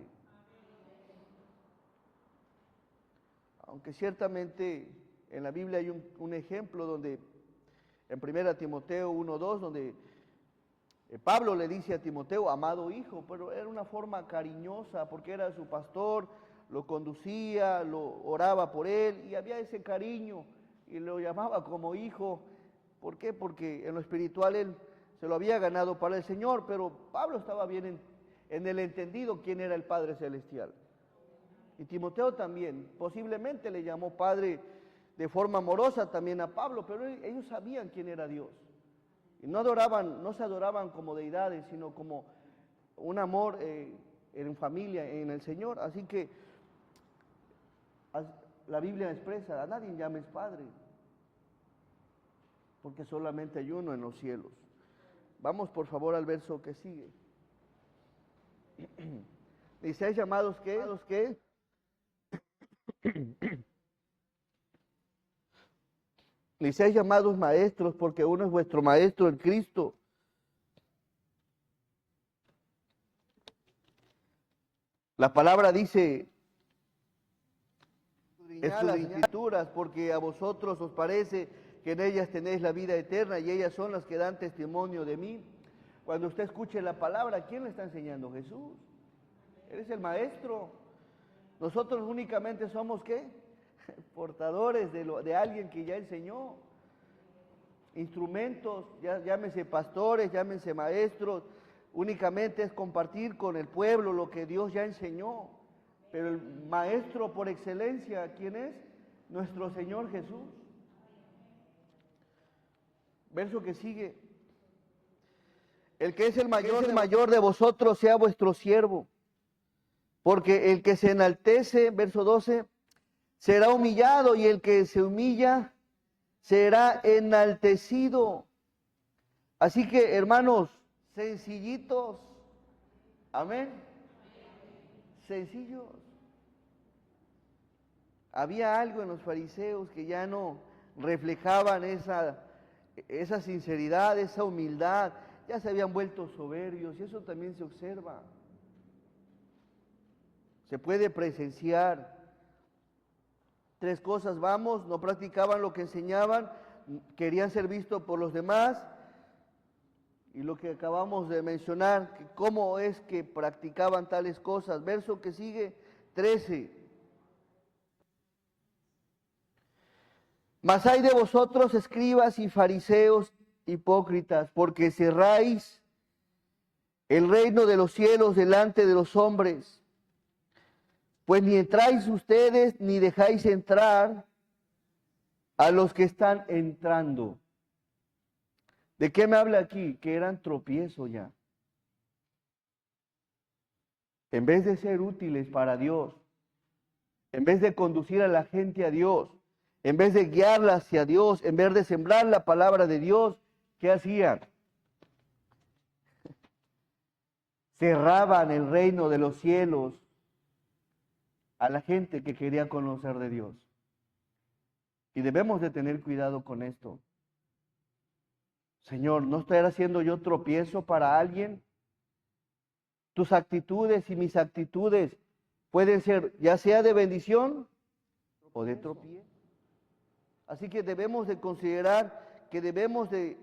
Aunque ciertamente en la Biblia hay un ejemplo donde, en 1 Timoteo 1:2, donde Pablo le dice a Timoteo, amado hijo, pero era una forma cariñosa porque era su pastor, lo conducía, lo oraba por él y había ese cariño y lo llamaba como hijo. ¿Por qué? Porque en lo espiritual él se lo había ganado para el Señor, pero Pablo estaba bien en el entendido quién era el Padre Celestial. Y Timoteo también, posiblemente le llamó Padre de forma amorosa también a Pablo, pero ellos sabían quién era Dios. Y no se adoraban como deidades, sino como un amor en familia, en el Señor. Así que la Biblia expresa, a nadie llames Padre, porque solamente hay uno en los cielos. Vamos por favor al verso que sigue. Dice, ¿hay llamados qué? Ni seáis llamados maestros, porque uno es vuestro maestro, el Cristo. La palabra dice, escudriñad las Escrituras, porque a vosotros os parece que en ellas tenéis la vida eterna, y ellas son las que dan testimonio de mí. Cuando usted escuche la palabra, ¿quién le está enseñando? Jesús. Él es el maestro. Nosotros únicamente somos, ¿qué? Portadores de alguien que ya enseñó. Instrumentos, llámense pastores, llámense maestros, únicamente es compartir con el pueblo lo que Dios ya enseñó. Pero el maestro por excelencia, ¿quién es? Nuestro Señor Jesús. Verso que sigue. El que es el mayor de vosotros sea vuestro siervo. Porque el que se enaltece, verso 12, será humillado, y el que se humilla será enaltecido. Así que, hermanos, sencillitos, amén, sencillos. Había algo en los fariseos que ya no reflejaban esa sinceridad, esa humildad, ya se habían vuelto soberbios, y eso también se observa. Se puede presenciar. Tres cosas: vamos, no practicaban lo que enseñaban, querían ser vistos por los demás, y lo que acabamos de mencionar, cómo es que practicaban tales cosas. Verso que sigue, 13. Mas hay de vosotros, escribas y fariseos hipócritas, porque cerráis el reino de los cielos delante de los hombres, pues ni entráis ustedes ni dejáis entrar a los que están entrando. ¿De qué me habla aquí? Que eran tropiezo ya. En vez de ser útiles para Dios, en vez de conducir a la gente a Dios, en vez de guiarla hacia Dios, en vez de sembrar la palabra de Dios, ¿qué hacían? Cerraban el reino de los cielos a la gente que quería conocer de Dios. Y debemos de tener cuidado con esto. Señor, ¿no estaré haciendo yo tropiezo para alguien? Tus actitudes y mis actitudes pueden ser ya sea de bendición o de tropiezo. Así que debemos de considerar que debemos de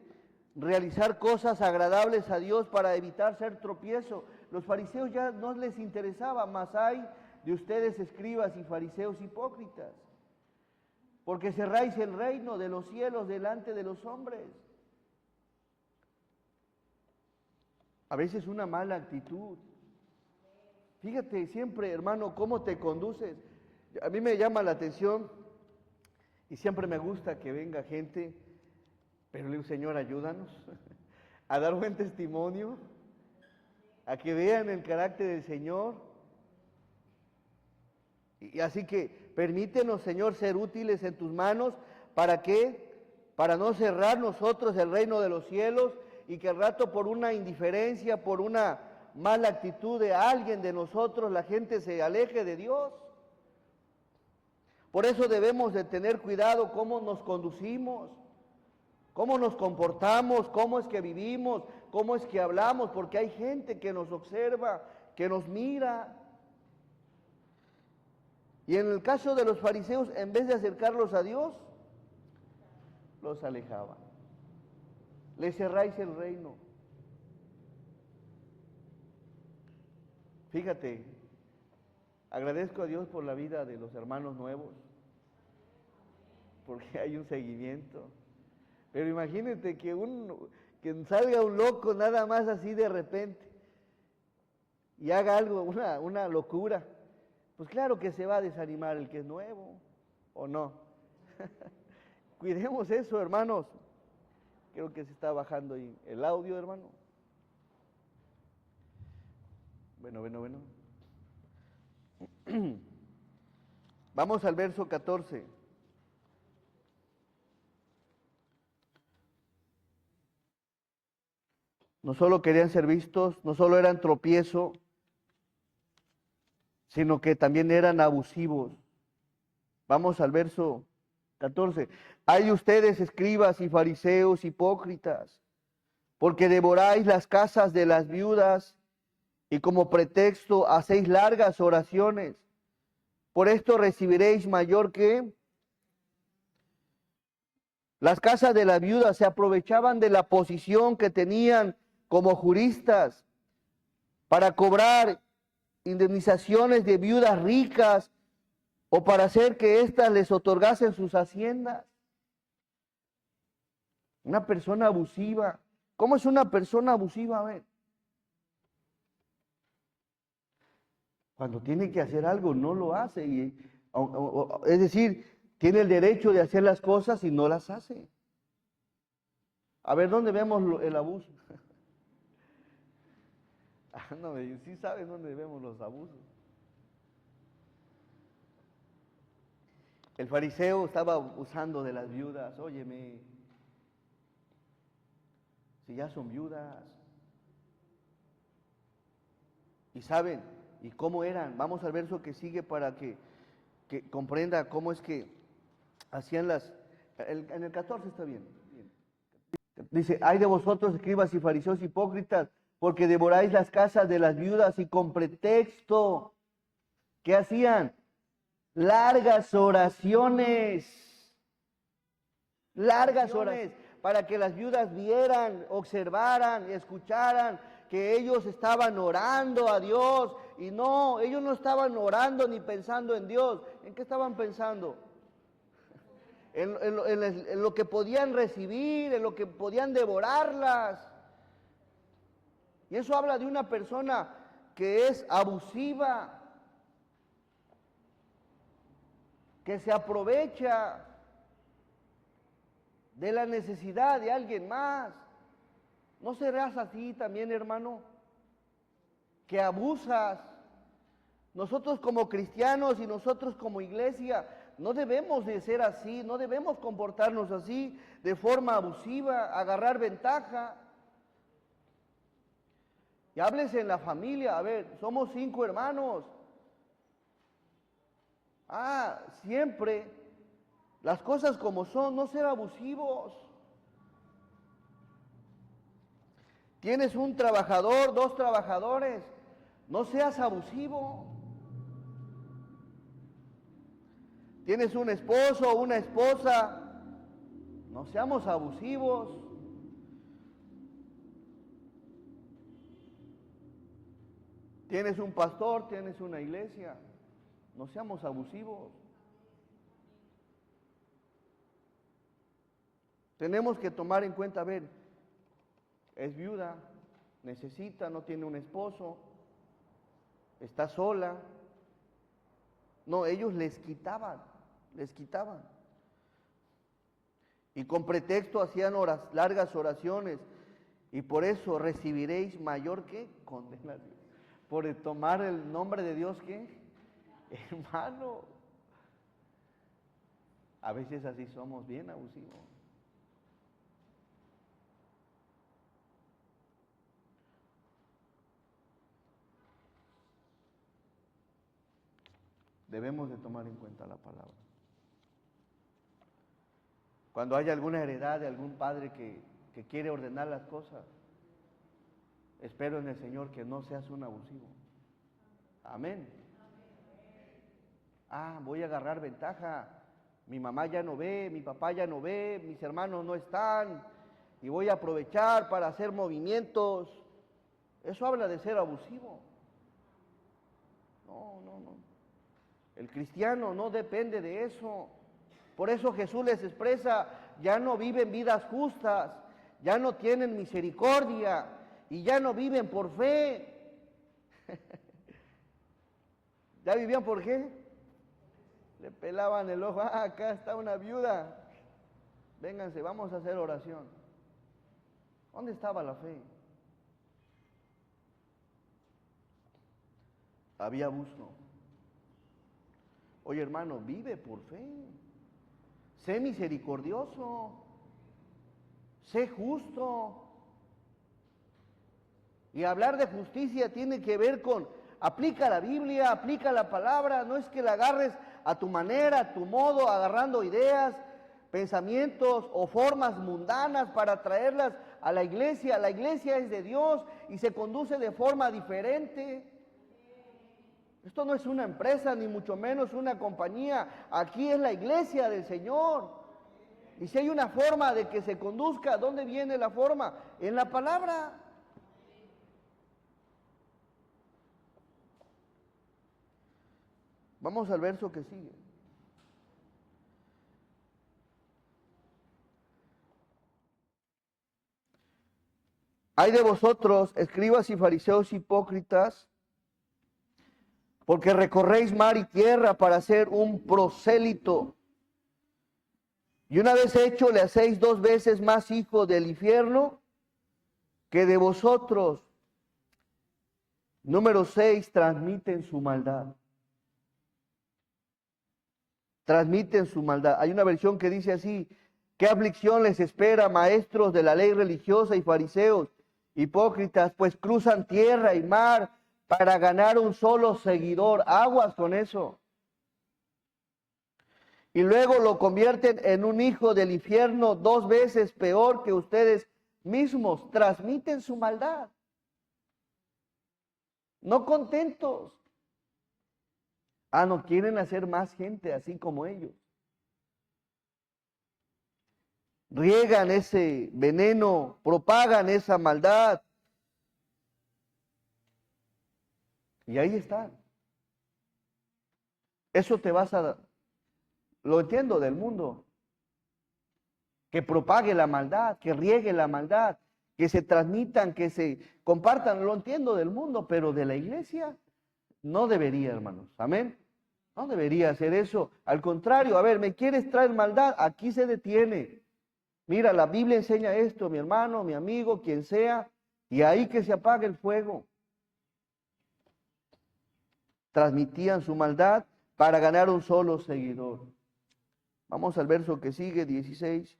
realizar cosas agradables a Dios para evitar ser tropiezo. Los fariseos ya no les interesaba, mas hay de ustedes, escribas y fariseos hipócritas, porque cerráis el reino de los cielos delante de los hombres. A veces una mala actitud. Fíjate siempre, hermano, cómo te conduces. A mí me llama la atención y siempre me gusta que venga gente, pero le digo, Señor, ayúdanos a dar buen testimonio, a que vean el carácter del Señor. Y así que permítenos, Señor, ser útiles en tus manos. ¿Para qué? Para no cerrar nosotros el reino de los cielos, y que al rato, por una indiferencia, por una mala actitud de alguien de nosotros, la gente se aleje de Dios. Por eso debemos de tener cuidado cómo nos conducimos, cómo nos comportamos, cómo es que vivimos, cómo es que hablamos, porque hay gente que nos observa, que nos mira. Y en el caso de los fariseos, en vez de acercarlos a Dios, los alejaban. Le cerráis el reino. Fíjate, agradezco a Dios por la vida de los hermanos nuevos, porque hay un seguimiento. Pero imagínate que salga un loco nada más así de repente y haga algo, una locura. Pues claro que se va a desanimar el que es nuevo, ¿o no? Cuidemos eso, hermanos. Creo que se está bajando ahí el audio, hermano. Bueno. Vamos al verso 14. No solo querían ser vistos, no solo eran tropiezo, sino que también eran abusivos. Vamos al verso 14. Hay de ustedes, escribas y fariseos hipócritas, porque devoráis las casas de las viudas y como pretexto hacéis largas oraciones. Por esto recibiréis mayor que... Las casas de las viudas se aprovechaban de la posición que tenían como juristas para cobrar indemnizaciones de viudas ricas o para hacer que éstas les otorgasen sus haciendas. Una persona abusiva. ¿Cómo es una persona abusiva? A ver. Cuando tiene que hacer algo, no lo hace. Es decir, tiene el derecho de hacer las cosas y no las hace. A ver, ¿dónde vemos el abuso? No, sí saben dónde vemos los abusos. El fariseo estaba usando de las viudas. Óyeme, si ya son viudas. Y saben, ¿y cómo eran? Vamos al verso que sigue para que comprenda cómo es que hacían en el 14 está bien. Dice, ay de vosotros, escribas y fariseos hipócritas, porque devoráis las casas de las viudas y con pretexto, ¿qué hacían? Largas oraciones, para que las viudas vieran, observaran, escucharan que ellos estaban orando a Dios. Y no, ellos no estaban orando ni pensando en Dios. ¿En qué estaban pensando? En lo que podían recibir, en lo que podían devorarlas. Y eso habla de una persona que es abusiva, que se aprovecha de la necesidad de alguien más. ¿No serás así también, hermano? Que abusas. Nosotros como cristianos y nosotros como iglesia no debemos de ser así, no debemos comportarnos así, de forma abusiva, agarrar ventaja. Y háblese en la familia, a ver, somos 5 hermanos. Siempre las cosas como son, no ser abusivos. Tienes un trabajador, 2 trabajadores, no seas abusivo. Tienes un esposo o una esposa, no seamos abusivos. Tienes un pastor, tienes una iglesia, no seamos abusivos. Tenemos que tomar en cuenta, a ver, es viuda, necesita, no tiene un esposo, está sola. No, ellos les quitaban. Y con pretexto hacían largas oraciones. Y por eso recibiréis mayor que condenación. Por tomar el nombre de Dios, ¿qué? Hermano, a veces así somos, bien abusivos. Debemos de tomar en cuenta la palabra. Cuando haya alguna heredad de algún padre que quiere ordenar las cosas, espero en el Señor que no seas un abusivo. Amén. Voy a agarrar ventaja. Mi mamá ya no ve, mi papá ya no ve, mis hermanos no están, y voy a aprovechar para hacer movimientos. Eso habla de ser abusivo. No. El cristiano no depende de eso. Por eso Jesús les expresa, ya no viven vidas justas, ya no tienen misericordia y ya no viven por fe. ¿Ya vivían por qué? Le pelaban el ojo, acá está una viuda, vénganse, vamos a hacer oración. ¿Dónde estaba la fe? Había abuso. Oye, hermano, vive por fe. Sé misericordioso. Sé justo. Y hablar de justicia tiene que ver con, aplica la Biblia, aplica la palabra, no es que la agarres a tu manera, a tu modo, agarrando ideas, pensamientos o formas mundanas para traerlas a la iglesia. La iglesia es de Dios y se conduce de forma diferente. Esto no es una empresa, ni mucho menos una compañía. Aquí es la iglesia del Señor. Y si hay una forma de que se conduzca, ¿dónde viene la forma? En la palabra. Vamos al verso que sigue. Ay de vosotros, escribas y fariseos hipócritas, porque recorréis mar y tierra para hacer un prosélito. Y una vez hecho, le hacéis 2 veces más hijo del infierno que de vosotros. Número 6, transmiten su maldad. transmiten su maldad. Hay una versión que dice así: ¿qué aflicción les espera, maestros de la ley religiosa y fariseos, hipócritas? Pues cruzan tierra y mar para ganar un solo seguidor. Aguas con eso. Y luego lo convierten en un hijo del infierno 2 veces peor que ustedes mismos. Transmiten su maldad. No contentos. No quieren hacer más gente así como ellos. Riegan ese veneno, propagan esa maldad. Y ahí están. Eso te vas a... Lo entiendo del mundo. Que propague la maldad, que riegue la maldad, que se transmitan, que se compartan. Lo entiendo del mundo, pero de la iglesia no debería, hermanos. Amén. No debería hacer eso. Al contrario, a ver, ¿me quieres traer maldad? Aquí se detiene. Mira, la Biblia enseña esto, mi hermano, mi amigo, quien sea, y ahí que se apague el fuego. Transmitían su maldad para ganar un solo seguidor. Vamos al verso que sigue, 16.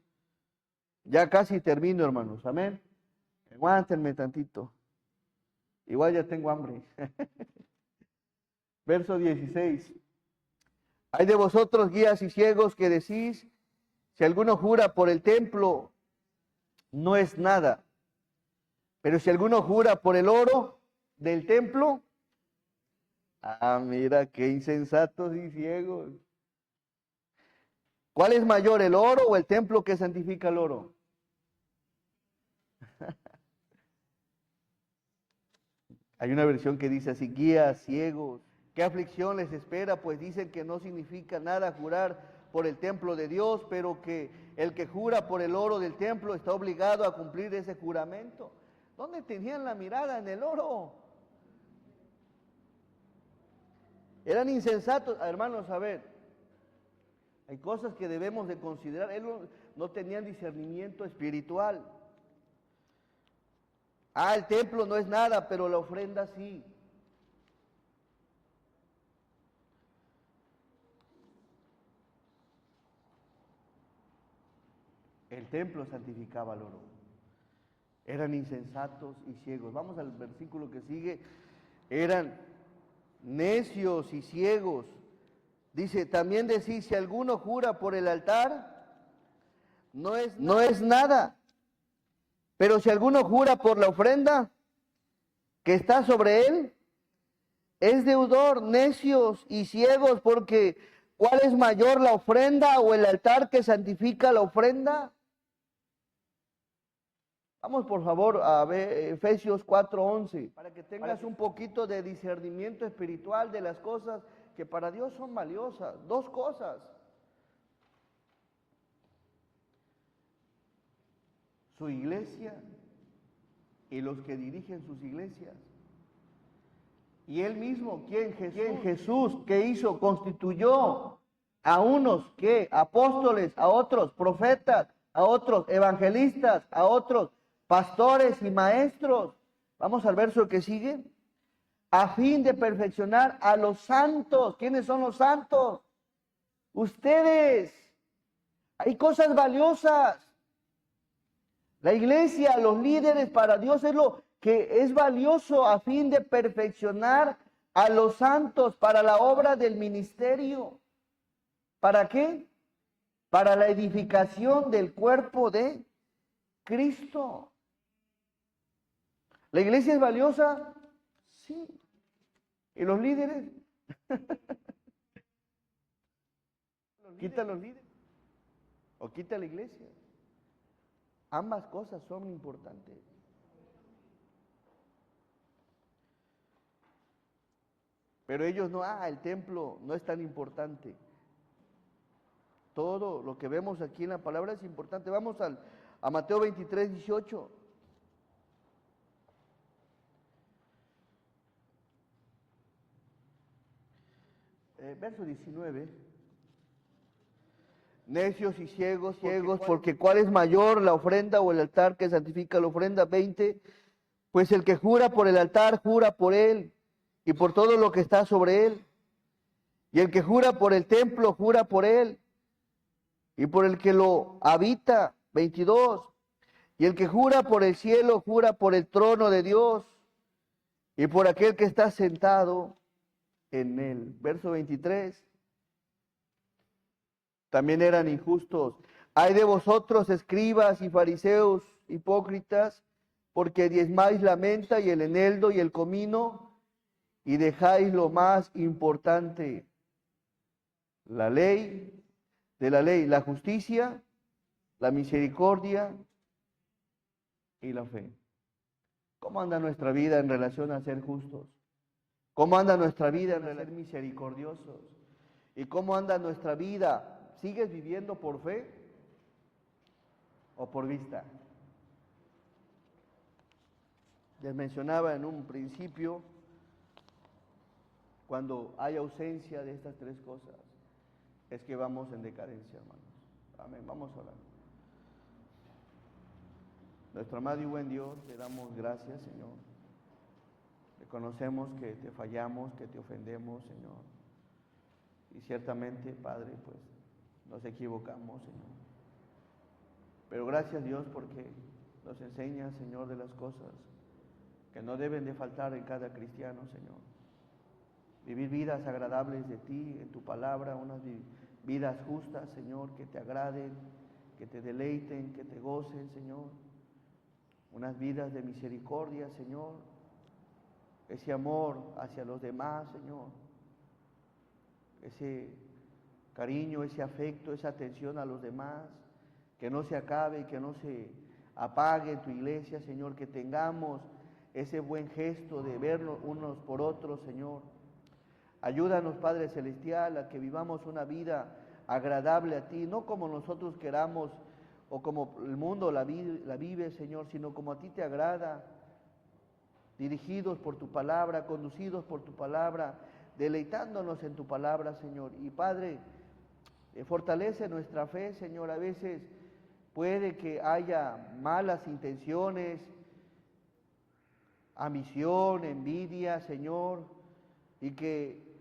Ya casi termino, hermanos. Amén. Aguántenme tantito. Igual ya tengo hambre. Verso 16. Hay de vosotros, guías y ciegos, que decís: si alguno jura por el templo, no es nada. Pero si alguno jura por el oro del templo, mira qué insensatos y ciegos. ¿Cuál es mayor, el oro o el templo que santifica el oro? Hay una versión que dice así: guías, ciegos, ¿qué aflicción les espera? Pues dicen que no significa nada jurar por el templo de Dios, pero que el que jura por el oro del templo está obligado a cumplir ese juramento. ¿Dónde tenían la mirada? En el oro. Eran insensatos, hermanos. A ver, hay cosas que debemos de considerar. Ellos no tenían discernimiento espiritual. El templo no es nada, pero la ofrenda sí. El templo santificaba el oro. Eran insensatos y ciegos. Vamos al versículo que sigue. Eran necios y ciegos. Dice, también decís, si alguno jura por el altar, no es nada. Pero si alguno jura por la ofrenda que está sobre él, es deudor. Necios y ciegos, porque ¿cuál es mayor, la ofrenda o el altar que santifica la ofrenda? Vamos por favor a ver Efesios 4:11, para que tengas un poquito de discernimiento espiritual de las cosas que para Dios son valiosas. 2 cosas. Su iglesia y los que dirigen sus iglesias. Y él mismo, ¿quién? Jesús, ¿qué hizo? Constituyó a unos, ¿qué? Apóstoles, a otros profetas, a otros evangelistas, a otros pastores y maestros. Vamos al verso que sigue. A fin de perfeccionar a los santos. ¿Quiénes son los santos? Ustedes. Hay cosas valiosas. La iglesia, los líderes, para Dios es lo que es valioso, a fin de perfeccionar a los santos para la obra del ministerio. ¿Para qué? Para la edificación del cuerpo de Cristo. ¿La iglesia es valiosa? Sí. ¿Y los líderes? ¿Quita los líderes? ¿O quita la iglesia? Ambas cosas son importantes. Pero ellos no, el templo no es tan importante. Todo lo que vemos aquí en la palabra es importante. Vamos a Mateo 23:18. Verso 19. Necios y ciegos, porque ¿cuál es mayor, la ofrenda o el altar que santifica la ofrenda? 20. Pues el que jura por el altar, jura por él y por todo lo que está sobre él. Y el que jura por el templo, jura por él, y por el que lo habita. 22. Y el que jura por el cielo, jura por el trono de Dios, y por aquel que está sentado en él. Verso 23. También eran injustos. Ay de vosotros, escribas y fariseos hipócritas, porque diezmáis la menta y el eneldo y el comino, y dejáis lo más importante, la ley, de la ley, la justicia, la misericordia y la fe. ¿Cómo anda nuestra vida en relación a ser justos? ¿Cómo anda nuestra vida en relación a ser misericordiosos? ¿Y cómo anda nuestra vida? ¿Sigues viviendo por fe o por vista? Les mencionaba en un principio, cuando hay ausencia de estas tres cosas, es que vamos en decadencia, hermanos. Amén, vamos a orar. Nuestro amado y buen Dios, te damos gracias, Señor. Reconocemos que te fallamos, que te ofendemos, Señor. Y ciertamente, Padre, pues nos equivocamos, Señor. Pero gracias, Dios, porque nos enseñas, Señor, de las cosas que no deben de faltar en cada cristiano, Señor. Vivir vidas agradables de ti, en tu palabra, unas vidas justas, Señor, que te agraden, que te deleiten, que te gocen, Señor. Unas vidas de misericordia, Señor. Ese amor hacia los demás, Señor. Ese cariño, ese afecto, esa atención a los demás. Que no se acabe, que no se apague en tu iglesia, Señor. Que tengamos ese buen gesto de vernos unos por otros, Señor. Ayúdanos, Padre Celestial, a que vivamos una vida agradable a ti, no como nosotros queramos o como el mundo la vive, Señor, sino como a ti te agrada, dirigidos por tu palabra, conducidos por tu palabra, deleitándonos en tu palabra, Señor. Y Padre, fortalece nuestra fe, Señor. A veces puede que haya malas intenciones, ambición, envidia, Señor, y que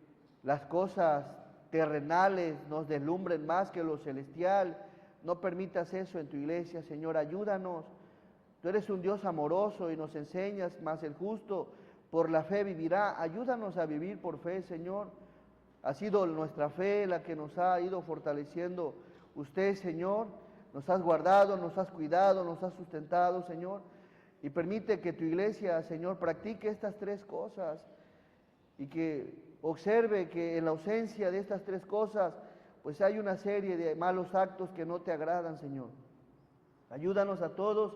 las cosas terrenales nos deslumbren más que lo celestial. No permitas eso en tu iglesia, Señor. Ayúdanos. Tú eres un Dios amoroso y nos enseñas, más el justo por la fe vivirá. Ayúdanos a vivir por fe, Señor. Ha sido nuestra fe la que nos ha ido fortaleciendo. Usted, Señor, nos has guardado, nos has cuidado, nos has sustentado, Señor. Y permite que tu iglesia, Señor, practique estas tres cosas y que observe que en la ausencia de estas tres cosas, pues hay una serie de malos actos que no te agradan, Señor. Ayúdanos a todos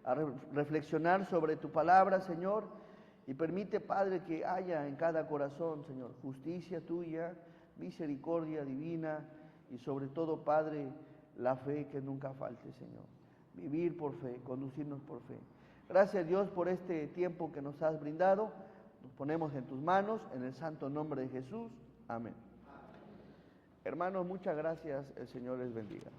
a reflexionar sobre tu palabra, Señor, y permite, Padre, que haya en cada corazón, Señor, justicia tuya, misericordia divina y sobre todo, Padre, la fe que nunca falte, Señor. Vivir por fe, conducirnos por fe. Gracias, Dios, por este tiempo que nos has brindado. Nos ponemos en tus manos, en el santo nombre de Jesús. Amén. Hermanos, muchas gracias. El Señor les bendiga.